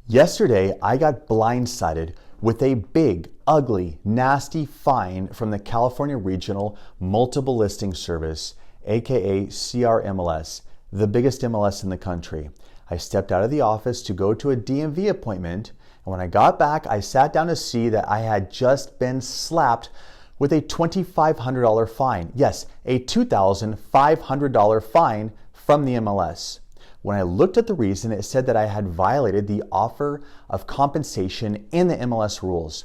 Yesterday, I got blindsided with a big, ugly, nasty fine from the California Regional Multiple Listing Service, aka CRMLS, the biggest MLS in the country. I stepped out of the office to go to a DMV appointment, and when I got back, I sat down to see that I had just been slapped with a $2,500 fine. Yes, a $2,500 fine from the MLS. When I looked at the reason, it said that I had violated the offer of compensation in the MLS rules.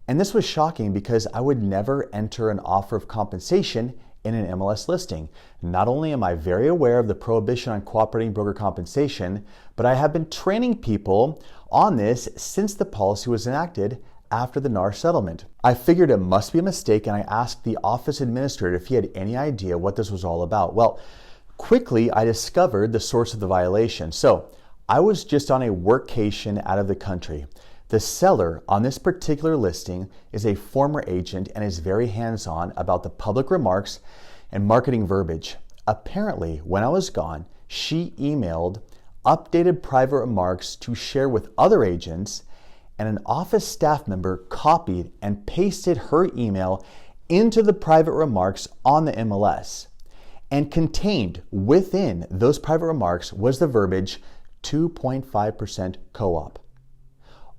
And this was shocking because I would never enter an offer of compensation in an MLS listing. Not only am I very aware of the prohibition on cooperating broker compensation, but I have been training people on this since the policy was enacted after the NAR settlement. I figured it must be a mistake, and I asked the office administrator if he had any idea what this was all about. Well, quickly, I discovered the source of the violation. So I was just on a workcation out of the country. The seller on this particular listing is a former agent and is very hands-on about the public remarks and marketing verbiage. Apparently, when I was gone, she emailed updated private remarks to share with other agents, and an office staff member copied and pasted her email into the private remarks on the MLS. And contained within those private remarks was the verbiage 2.5% co-op.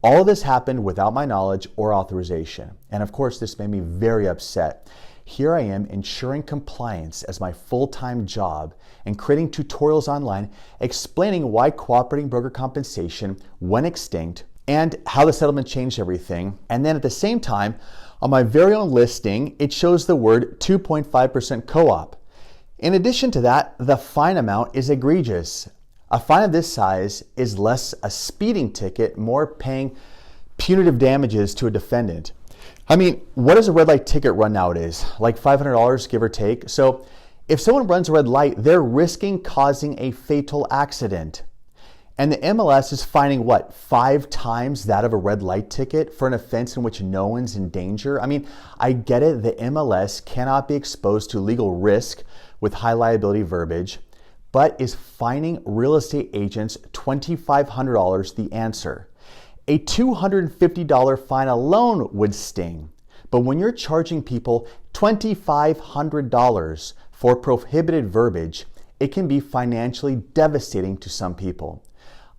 All of this happened without my knowledge or authorization. And of course, this made me very upset. Here I am ensuring compliance as my full-time job and creating tutorials online explaining why cooperating broker compensation went extinct and how the settlement changed everything. And then at the same time, on my very own listing, it shows the word 2.5% co-op. In addition to that, the fine amount is egregious. A fine of this size is less a speeding ticket, more paying punitive damages to a defendant. I mean, what does a red light ticket run nowadays? Like $500, give or take? So if someone runs a red light, they're risking causing a fatal accident. And the MLS is fining what, 5 times that of a red light ticket for an offense in which no one's in danger? I mean, I get it, the MLS cannot be exposed to legal risk with high liability verbiage, but is fining real estate agents $2,500 the answer? A $250 fine alone would sting. But when you're charging people $2,500 for prohibited verbiage, it can be financially devastating to some people.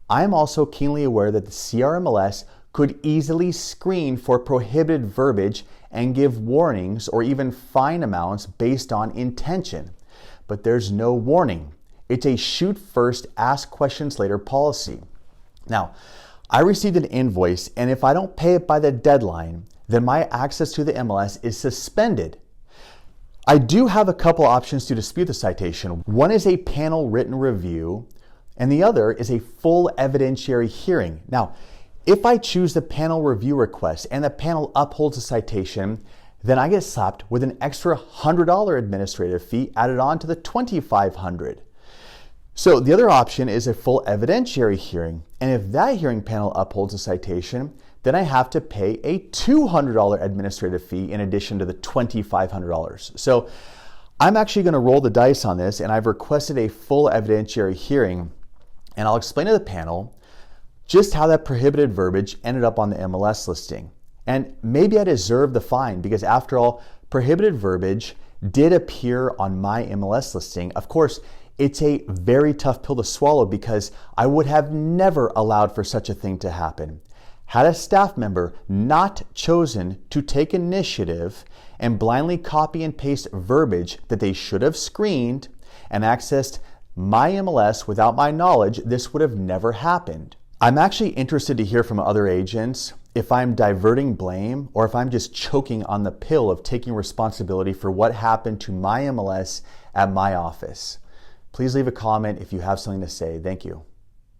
I'm also keenly aware that the CRMLS could easily screen for prohibited verbiage and give warnings or even fine amounts based on intention. But there's no warning. It's a shoot first, ask questions later policy. Now, I received an invoice, and if I don't pay it by the deadline, then my access to the MLS is suspended. I do have a couple options to dispute the citation. One is a panel written review, and the other is a full evidentiary hearing. Now, if I choose the panel review request and the panel upholds the citation, then I get slapped with an extra $100 administrative fee added on to the $2,500. So the other option is a full evidentiary hearing. And if that hearing panel upholds the citation, then I have to pay a $200 administrative fee in addition to the $2,500. So I'm actually going to roll the dice on this, and I've requested a full evidentiary hearing, and I'll explain to the panel just how that prohibited verbiage ended up on the MLS listing. And maybe I deserve the fine because, after all, prohibited verbiage did appear on my MLS listing. Of course, it's a very tough pill to swallow because I would have never allowed for such a thing to happen. Had a staff member not chosen to take initiative and blindly copy and paste verbiage that they should have screened and accessed my MLS without my knowledge, this would have never happened. I'm actually interested to hear from other agents if I'm diverting blame or if I'm just choking on the pill of taking responsibility for what happened to my MLS at my office. Please leave a comment if you have something to say. Thank you.